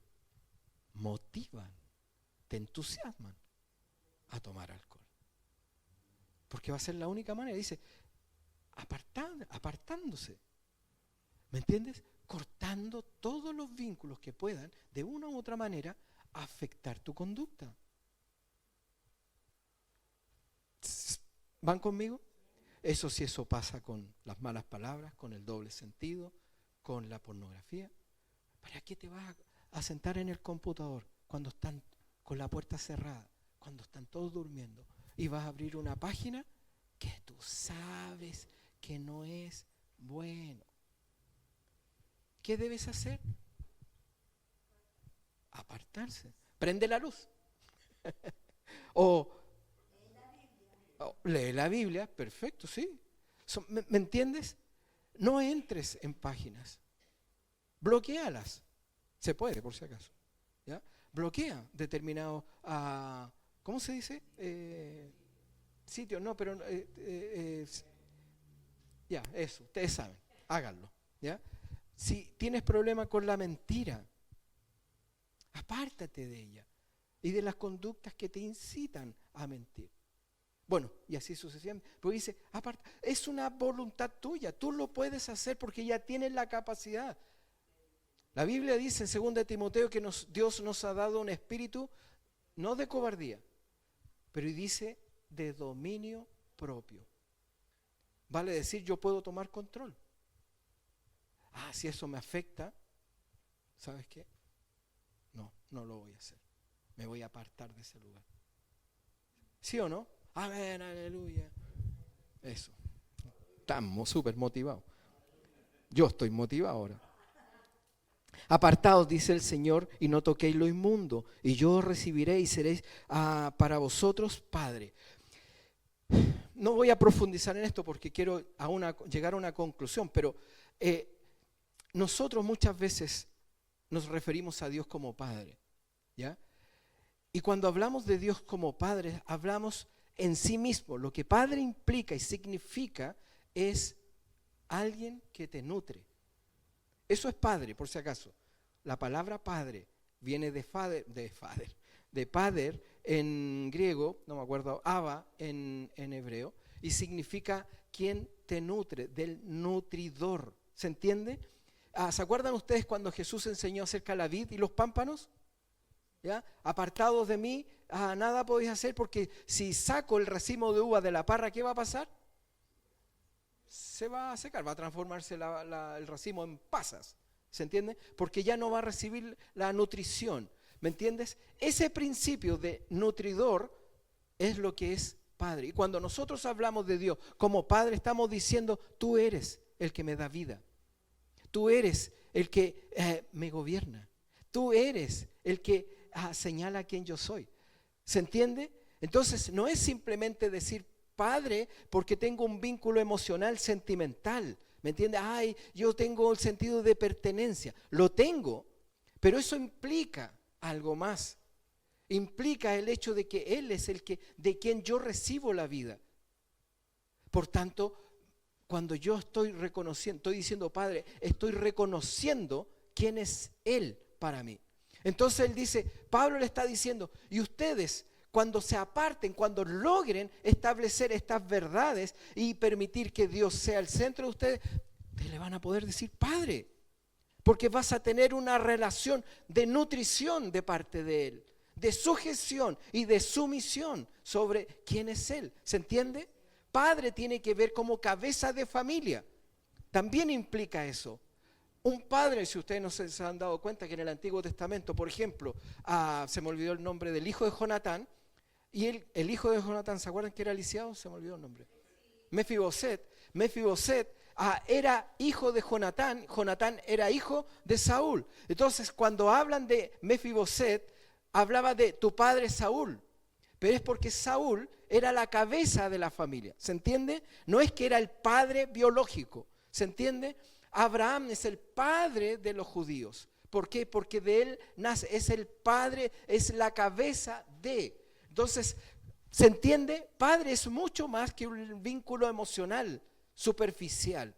motivan, te entusiasman a tomar alcohol. Porque va a ser la única manera. Dice, apartándose. ¿Me entiendes? Cortando todos los vínculos que puedan, de una u otra manera, afectar tu conducta. ¿Van conmigo? Eso pasa con las malas palabras, con el doble sentido, con la pornografía. ¿Para qué te vas a sentar en el computador cuando están con la puerta cerrada, cuando están todos durmiendo, y vas a abrir una página que tú sabes que no es bueno? ¿Qué debes hacer? Apartarse. Prende la luz. O lee la Biblia, perfecto, sí. ¿Me entiendes? No entres en páginas. Bloquéalas. Se puede, por si acaso. ¿Ya? Bloquea determinados, ¿cómo se dice? Sitios, no, pero ya, eso, ustedes saben, háganlo. ¿Ya? Si tienes problema con la mentira, apártate de ella y de las conductas que te incitan a mentir. Bueno, y así sucesivamente. Porque dice, aparte, es una voluntad tuya, tú lo puedes hacer porque ya tienes la capacidad. La Biblia dice en 2 Timoteo que Dios nos ha dado un espíritu, no de cobardía, pero dice de dominio propio. Vale decir, yo puedo tomar control. Si eso me afecta, ¿sabes qué? No lo voy a hacer. Me voy a apartar de ese lugar. ¿Sí o no? Amén, aleluya. Eso. Estamos súper motivados. Yo estoy motivado ahora. Apartaos, dice el Señor, y no toquéis lo inmundo, y yo os recibiré y seréis para vosotros Padre. No voy a profundizar en esto porque quiero llegar a una conclusión, pero nosotros muchas veces nos referimos a Dios como Padre, ¿ya? Y cuando hablamos de Dios como Padre, hablamos en sí mismo. Lo que Padre implica y significa es alguien que te nutre. Eso es Padre, por si acaso. La palabra Padre viene de Pader en griego, no me acuerdo, Abba en hebreo, y significa quien te nutre, del nutridor. ¿Se entiende? ¿Se acuerdan ustedes cuando Jesús enseñó acerca de la vid y los pámpanos? ¿Ya? Apartados de mí, nada podéis hacer, porque si saco el racimo de uva de la parra, ¿qué va a pasar? Se va a secar, va a transformarse el racimo en pasas. ¿Se entiende? Porque ya no va a recibir la nutrición. ¿Me entiendes? Ese principio de nutridor es lo que es Padre. Y cuando nosotros hablamos de Dios como Padre, estamos diciendo, tú eres el que me da vida. Tú eres el que me gobierna. Tú eres el que señala quién yo soy. ¿Se entiende? Entonces no es simplemente decir Padre porque tengo un vínculo emocional sentimental. ¿Me entiende? Yo tengo el sentido de pertenencia. Lo tengo, pero eso implica algo más. Implica el hecho de que Él es de quien yo recibo la vida. Por tanto, cuando yo estoy diciendo Padre, estoy reconociendo quién es Él para mí. Entonces Él dice, Pablo le está diciendo, y ustedes cuando se aparten, cuando logren establecer estas verdades y permitir que Dios sea el centro de ustedes le van a poder decir Padre, porque vas a tener una relación de nutrición de parte de Él, de sujeción y de sumisión sobre quién es Él. ¿Se entiende? Padre tiene que ver como cabeza de familia. También implica eso. Un padre, si ustedes no se han dado cuenta que en el Antiguo Testamento, por ejemplo, se me olvidó el nombre del hijo de Jonatán, y el hijo de Jonatán, ¿se acuerdan que era lisiado? Se me olvidó el nombre. Mefiboset era hijo de Jonatán. Jonatán era hijo de Saúl. Entonces, cuando hablan de Mefiboset, hablaba de tu padre Saúl. Pero es porque Saúl era la cabeza de la familia. ¿Se entiende? No es que era el padre biológico. ¿Se entiende? Abraham es el padre de los judíos. ¿Por qué? Porque de él nace. Es el padre, es la cabeza de. Entonces, ¿se entiende? Padre es mucho más que un vínculo emocional superficial.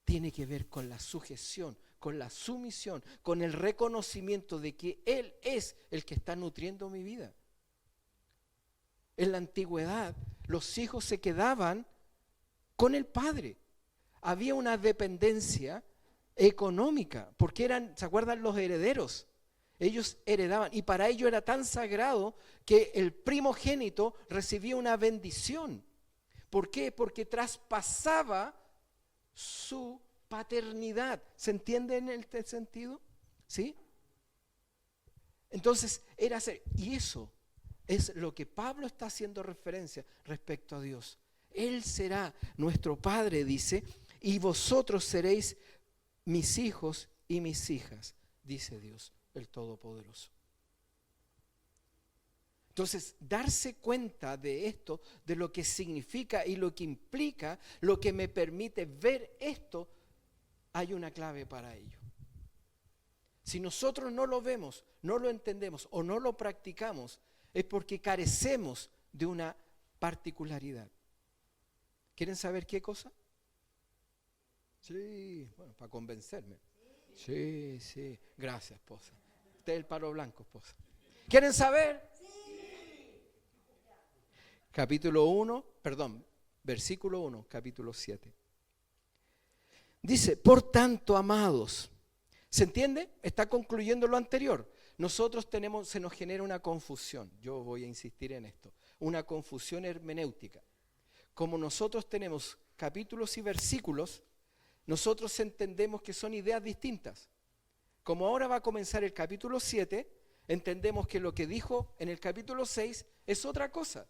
Tiene que ver con la sujeción, con la sumisión, con el reconocimiento de que Él es el que está nutriendo mi vida. En la antigüedad, los hijos se quedaban con el padre. Había una dependencia económica, porque ¿se acuerdan los herederos? Ellos heredaban, y para ellos era tan sagrado que el primogénito recibía una bendición. ¿Por qué? Porque traspasaba su paternidad. ¿Se entiende en este sentido? ¿Sí? Entonces, y eso es lo que Pablo está haciendo referencia respecto a Dios. Él será nuestro Padre, dice, y vosotros seréis mis hijos y mis hijas, dice Dios, el Todopoderoso. Entonces, darse cuenta de esto, de lo que significa y lo que implica, lo que me permite ver esto, hay una clave para ello. Si nosotros no lo vemos, no lo entendemos o no lo practicamos, es porque carecemos de una particularidad. ¿Quieren saber qué cosa? Sí, bueno, para convencerme. Sí, sí. Gracias, esposa. Usted es el palo blanco, esposa. ¿Quieren saber? Versículo 1, capítulo 7. Dice, por tanto, amados, ¿se entiende? Está concluyendo lo anterior. Nosotros se nos genera una confusión, yo voy a insistir en esto, una confusión hermenéutica. Como nosotros tenemos capítulos y versículos, nosotros entendemos que son ideas distintas. Como ahora va a comenzar el capítulo 7, entendemos que lo que dijo en el capítulo 6 es otra cosa.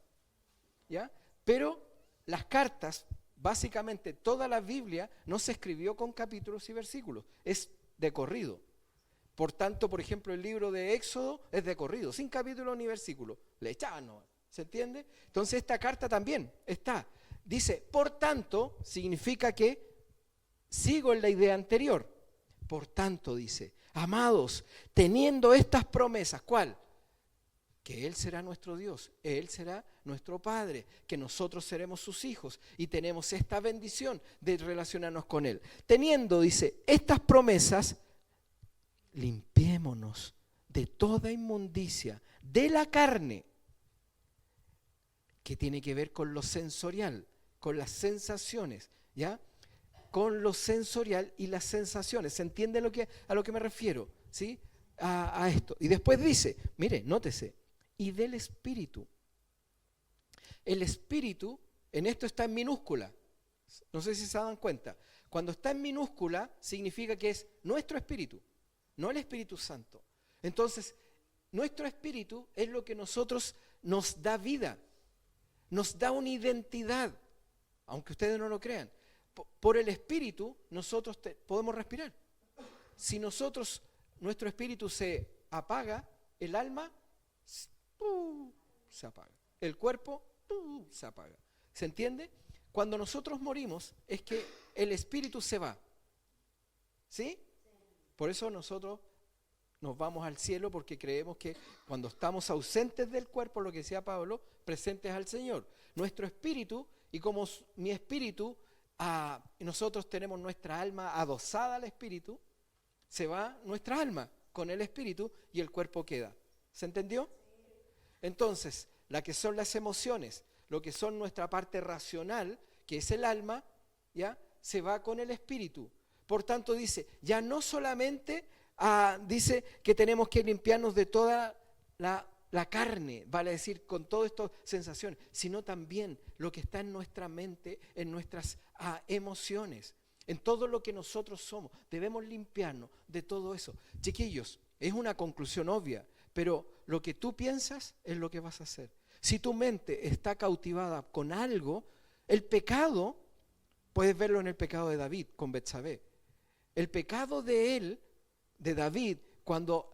¿Ya? Pero las cartas, básicamente toda la Biblia no se escribió con capítulos y versículos, es de corrido. Por tanto, por ejemplo, el libro de Éxodo es de corrido, sin capítulo ni versículo. Le echaban nomás, ¿se entiende? Entonces esta carta también está. Dice, por tanto, significa que sigo en la idea anterior. Por tanto, dice, amados, teniendo estas promesas, ¿cuál? Que Él será nuestro Dios, Él será nuestro Padre, que nosotros seremos sus hijos y tenemos esta bendición de relacionarnos con Él. Teniendo, dice, estas promesas, limpiémonos de toda inmundicia, de la carne, que tiene que ver con lo sensorial, con las sensaciones, ¿ya? Con lo sensorial y las sensaciones. ¿Se entiende a lo que me refiero? ¿Sí? A esto. Y después dice, mire, nótese, y del Espíritu. El Espíritu, en esto está en minúscula. No sé si se dan cuenta. Cuando está en minúscula, significa que es nuestro Espíritu, no el Espíritu Santo. Entonces, nuestro Espíritu es lo que nos da vida, nos da una identidad, aunque ustedes no lo crean. Por el Espíritu, nosotros podemos respirar. Si nuestro Espíritu se apaga, el alma se apaga. El cuerpo se apaga. ¿Se entiende? Cuando nosotros morimos es que el espíritu se va. ¿Sí? Por eso nosotros nos vamos al cielo, porque creemos que cuando estamos ausentes del cuerpo, lo que decía Pablo, presentes al Señor. Nuestro espíritu, y como mi espíritu, nosotros tenemos nuestra alma adosada al espíritu, se va nuestra alma con el espíritu y el cuerpo queda. ¿Se entendió? Entonces, la que son las emociones, lo que son nuestra parte racional, que es el alma, ¿ya? Se va con el espíritu. Por tanto, dice, ya no solamente dice que tenemos que limpiarnos de toda la carne, vale decir, con todas estas sensaciones, sino también lo que está en nuestra mente, en nuestras emociones, en todo lo que nosotros somos. Debemos limpiarnos de todo eso. Chiquillos, es una conclusión obvia, pero lo que tú piensas es lo que vas a hacer. Si tu mente está cautivada con algo, el pecado, puedes verlo en el pecado de David con Betsabé. El pecado de David, cuando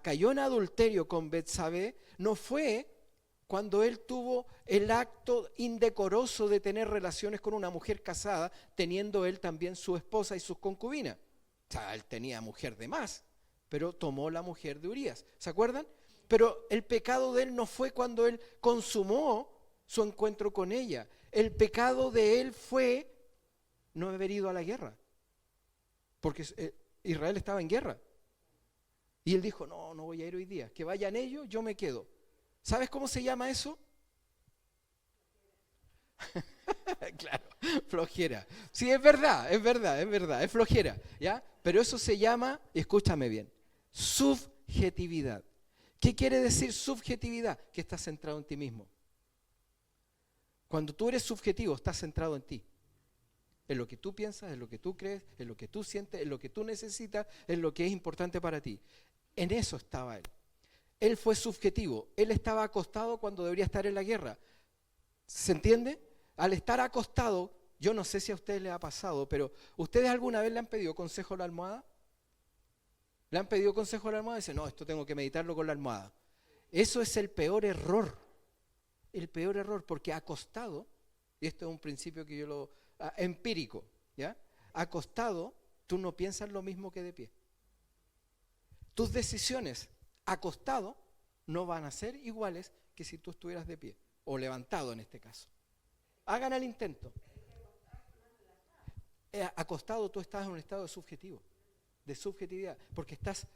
cayó en adulterio con Betsabé, no fue cuando él tuvo el acto indecoroso de tener relaciones con una mujer casada, teniendo él también su esposa y sus concubinas. O sea, él tenía mujer de más, pero tomó la mujer de Urías. ¿Se acuerdan? Pero el pecado de él no fue cuando él consumó su encuentro con ella. El pecado de él fue no haber ido a la guerra, porque Israel estaba en guerra. Y él dijo, no voy a ir hoy día, que vayan ellos, yo me quedo. ¿Sabes cómo se llama eso? Claro, flojera. Sí, es verdad, es flojera, ¿ya? Pero eso se llama, escúchame bien, subjetividad. ¿Qué quiere decir subjetividad? Que estás centrado en ti mismo. Cuando tú eres subjetivo, estás centrado en ti. En lo que tú piensas, en lo que tú crees, en lo que tú sientes, en lo que tú necesitas, en lo que es importante para ti. En eso estaba él. Él fue subjetivo. Él estaba acostado cuando debería estar en la guerra. ¿Se entiende? Al estar acostado, yo no sé si a ustedes les ha pasado, pero ¿ustedes alguna vez le han pedido consejo a la almohada? ¿Le han pedido consejo a la almohada? Y dicen, no, esto tengo que meditarlo con la almohada. Eso es el peor error. El peor error, porque acostado, y esto es un principio que yo empírico, ¿ya? Acostado, tú no piensas lo mismo que de pie. Tus decisiones acostado no van a ser iguales que si tú estuvieras de pie, o levantado en este caso. Hagan el intento. Acostado tú estás en un estado de subjetividad, porque estás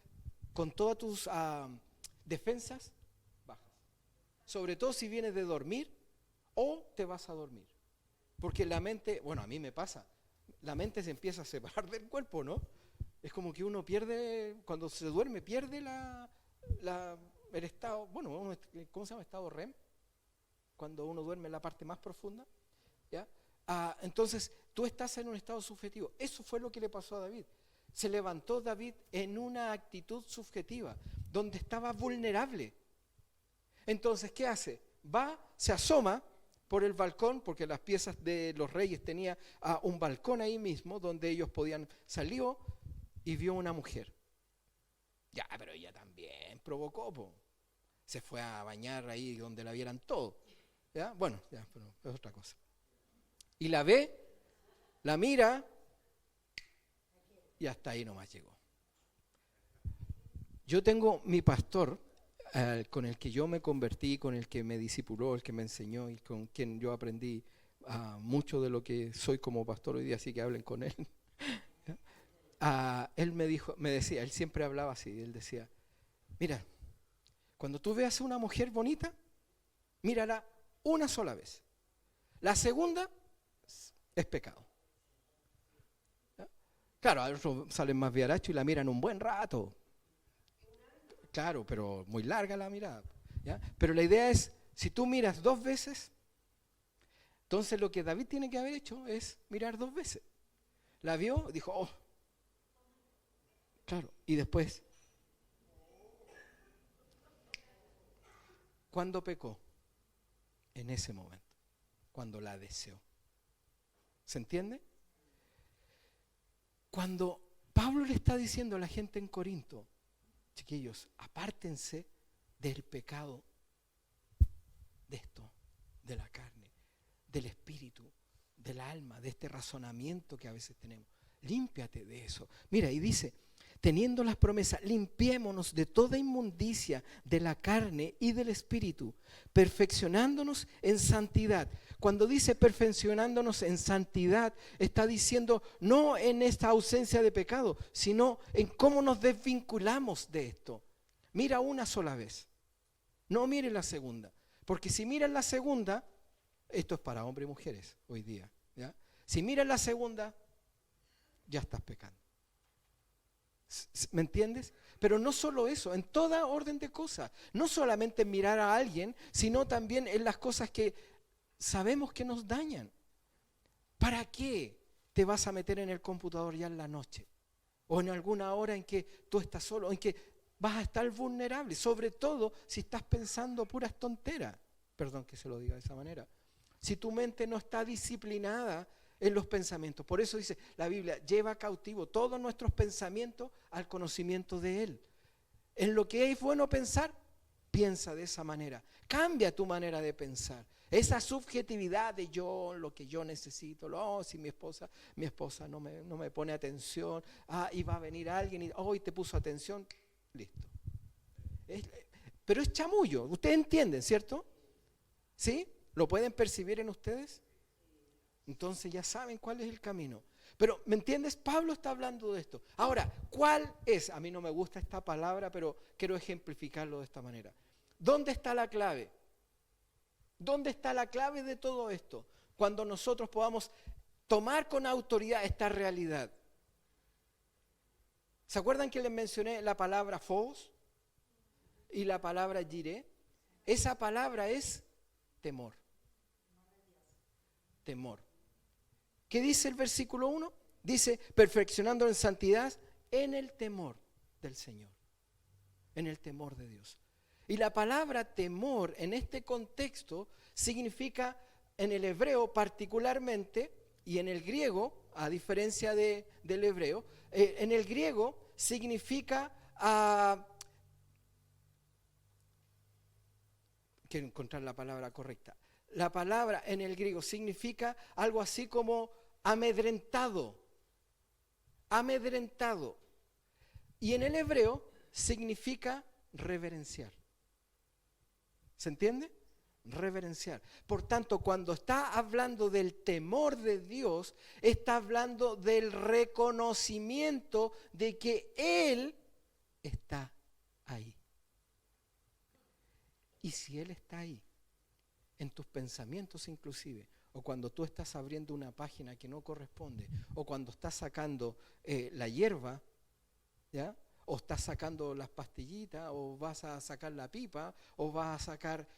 con todas tus defensas bajas. Sobre todo si vienes de dormir o te vas a dormir. Porque la mente, bueno, a mí me pasa, la mente se empieza a separar del cuerpo, ¿no? Es como que uno pierde, cuando se duerme, pierde el estado, bueno, ¿cómo se llama? Estado REM, cuando uno duerme en la parte más profunda, ¿ya? Entonces, tú estás en un estado subjetivo. Eso fue lo que le pasó a David. Se levantó David en una actitud subjetiva, donde estaba vulnerable. Entonces, ¿qué hace? Va, se asoma por el balcón, porque las piezas de los reyes tenía un balcón ahí mismo, donde ellos podían, salió y vio una mujer. Ya, pero ella también provocó, po. Se fue a bañar ahí donde la vieran todo. ¿Ya? Bueno, ya, pero es otra cosa. Y la ve, la mira, y hasta ahí nomás llegó. Yo tengo mi pastor, con el que yo me convertí, con el que me discipuló, el que me enseñó y con quien yo aprendí mucho de lo que soy como pastor hoy día, así que hablen con él. Él me decía, él siempre hablaba así, él decía, mira, cuando tú veas a una mujer bonita, mírala una sola vez. La segunda es pecado. ¿Ya? Claro, a otros salen más viarachos y la miran un buen rato. Claro, pero muy larga la mirada. ¿Ya? Pero la idea es, si tú miras 2 veces, entonces lo que David tiene que haber hecho es mirar 2 veces. La vio, dijo, oh. Claro, y después, ¿cuándo pecó? En ese momento, cuando la deseó. ¿Se entiende? Cuando Pablo le está diciendo a la gente en Corinto, chiquillos, apártense del pecado de esto, de la carne, del espíritu, del alma, de este razonamiento que a veces tenemos. Límpiate de eso. Mira, y dice, teniendo las promesas, limpiémonos de toda inmundicia de la carne y del espíritu, perfeccionándonos en santidad. Cuando dice perfeccionándonos en santidad, está diciendo no en esta ausencia de pecado, sino en cómo nos desvinculamos de esto. Mira una sola vez, no mire la segunda, porque si miras la segunda, esto es para hombres y mujeres hoy día, ¿ya? Si miras la segunda, ya estás pecando. ¿Me entiendes? Pero no solo eso, en toda orden de cosas. No solamente en mirar a alguien, sino también en las cosas que sabemos que nos dañan. ¿Para qué te vas a meter en el computador ya en la noche? O en alguna hora en que tú estás solo, en que vas a estar vulnerable, sobre todo si estás pensando puras tonteras. Perdón que se lo diga de esa manera. Si tu mente no está disciplinada en los pensamientos. Por eso dice la Biblia, lleva cautivo todos nuestros pensamientos al conocimiento de Él. En lo que es bueno pensar, piensa de esa manera. Cambia tu manera de pensar. Esa subjetividad de yo, lo que yo necesito, si mi esposa no me pone atención, y va a venir alguien y hoy te puso atención, listo. Pero es chamullo, ustedes entienden, ¿cierto? ¿Sí? ¿Lo pueden percibir en ustedes? Entonces ya saben cuál es el camino. Pero, ¿me entiendes? Pablo está hablando de esto. Ahora, ¿cuál es? A mí no me gusta esta palabra, pero quiero ejemplificarlo de esta manera. ¿Dónde está la clave? ¿Dónde está la clave de todo esto? Cuando nosotros podamos tomar con autoridad esta realidad. ¿Se acuerdan que les mencioné la palabra phos y la palabra yireh? Esa palabra es temor. Temor. ¿Qué dice el versículo 1? Dice, perfeccionando en santidad en el temor del Señor, en el temor de Dios. Y la palabra temor en este contexto significa, en el hebreo particularmente, y en el griego, a diferencia del hebreo, en el griego significa quiero encontrar la palabra correcta. La palabra en el griego significa algo así como amedrentado. Amedrentado. Y en el hebreo significa reverenciar. ¿Se entiende? Reverenciar. Por tanto, cuando está hablando del temor de Dios, está hablando del reconocimiento de que Él está ahí. Y si Él está ahí, en tus pensamientos inclusive, o cuando tú estás abriendo una página que no corresponde, o cuando estás sacando la hierba, ¿ya? O estás sacando las pastillitas, o vas a sacar la pipa, o vas a sacar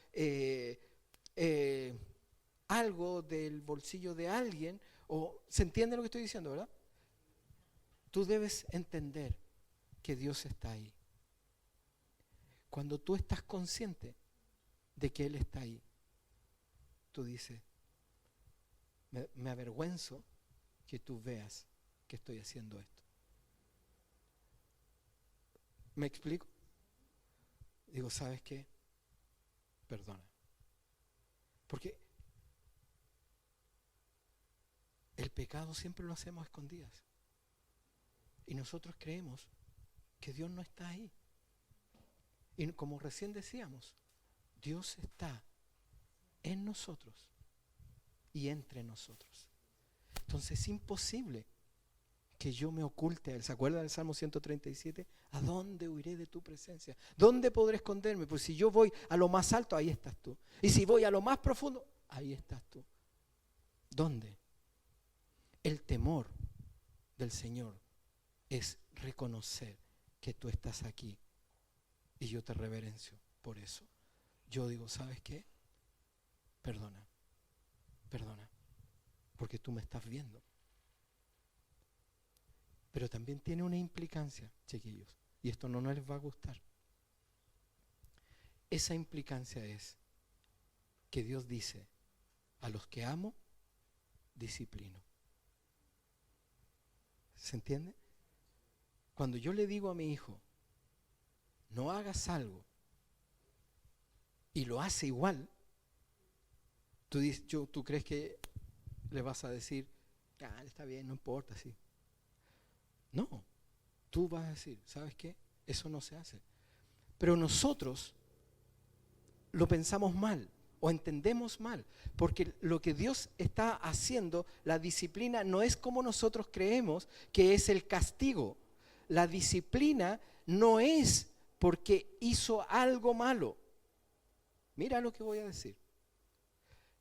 algo del bolsillo de alguien, o ¿se entiende lo que estoy diciendo, verdad? Tú debes entender que Dios está ahí. Cuando tú estás consciente de que Él está ahí, tú dices, me avergüenzo que tú veas que estoy haciendo esto. ¿Me explico? Digo, ¿sabes qué? Perdona. Porque el pecado siempre lo hacemos a escondidas. Y nosotros creemos que Dios no está ahí. Y como recién decíamos, Dios está en nosotros y entre nosotros. Entonces es imposible que yo me oculte a Él. ¿Se acuerdan del Salmo 137? ¿A dónde huiré de tu presencia? ¿Dónde podré esconderme? Pues si yo voy a lo más alto, ahí estás tú. Y si voy a lo más profundo, ahí estás tú. ¿Dónde? El temor del Señor es reconocer que tú estás aquí y yo te reverencio por eso. Yo digo, ¿sabes qué? Perdona, porque tú me estás viendo. Pero también tiene una implicancia, chiquillos, y esto no les va a gustar. Esa implicancia es que Dios dice, a los que amo, disciplino. ¿Se entiende? Cuando yo le digo a mi hijo, no hagas algo, y lo hace igual, tú crees que le vas a decir, está bien, no importa, sí. No, tú vas a decir, ¿sabes qué? Eso no se hace. Pero nosotros lo pensamos mal o entendemos mal, porque lo que Dios está haciendo, la disciplina no es como nosotros creemos que es el castigo. La disciplina no es porque hizo algo malo. Mira lo que voy a decir.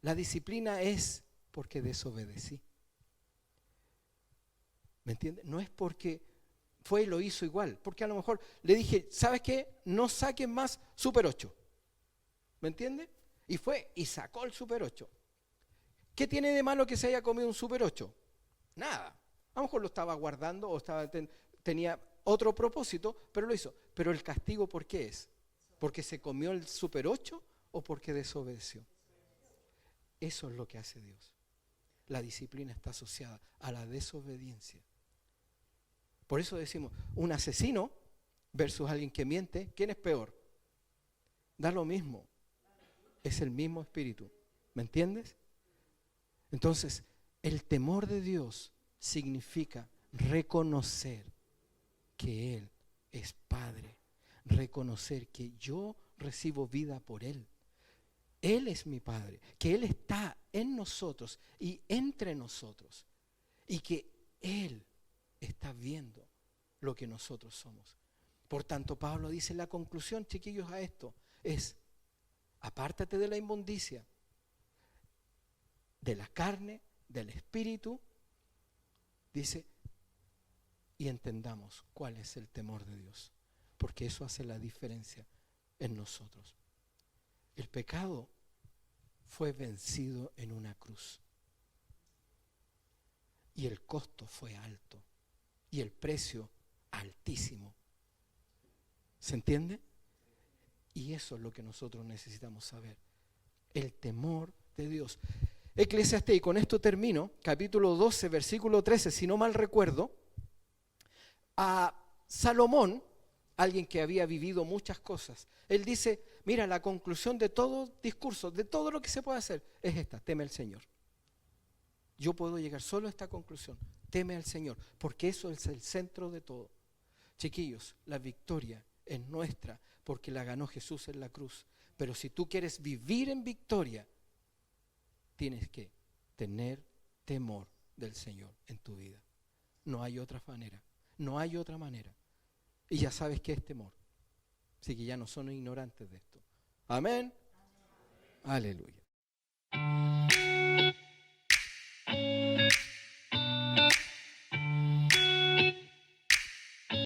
La disciplina es porque desobedecí. ¿Me entiendes? No es porque fue y lo hizo igual. Porque a lo mejor le dije, ¿sabes qué? No saques más Super 8. ¿Me entiendes? Y fue y sacó el Super 8. ¿Qué tiene de malo que se haya comido un Super 8? Nada. A lo mejor lo estaba guardando o tenía otro propósito, pero lo hizo. Pero el castigo, ¿por qué es? ¿Porque se comió el Super 8 o porque desobedeció? Eso es lo que hace Dios. La disciplina está asociada a la desobediencia. Por eso decimos, un asesino versus alguien que miente, ¿quién es peor? Da lo mismo. Es el mismo espíritu. ¿Me entiendes? Entonces, el temor de Dios significa reconocer que Él es Padre. Reconocer que yo recibo vida por Él. Él es mi Padre, que Él está en nosotros y entre nosotros y que Él está viendo lo que nosotros somos. Por tanto, Pablo dice, la conclusión, chiquillos, a esto es, apártate de la inmundicia, de la carne, del espíritu, dice, y entendamos cuál es el temor de Dios, porque eso hace la diferencia en nosotros. El pecado fue vencido en una cruz. Y el costo fue alto. Y el precio altísimo. ¿Se entiende? Y eso es lo que nosotros necesitamos saber. El temor de Dios. Eclesiastés, y con esto termino, capítulo 12, versículo 13, si no mal recuerdo, a Salomón, alguien que había vivido muchas cosas, él dice, Mira, la conclusión de todo discurso, de todo lo que se puede hacer, es esta: teme al Señor. Yo puedo llegar solo a esta conclusión: teme al Señor, porque eso es el centro de todo. Chiquillos, la victoria es nuestra porque la ganó Jesús en la cruz. Pero si tú quieres vivir en victoria, tienes que tener temor del Señor en tu vida. No hay otra manera, no hay otra manera. Y ya sabes qué es temor. Así que ya no son ignorantes de esto. Amén. Aleluya.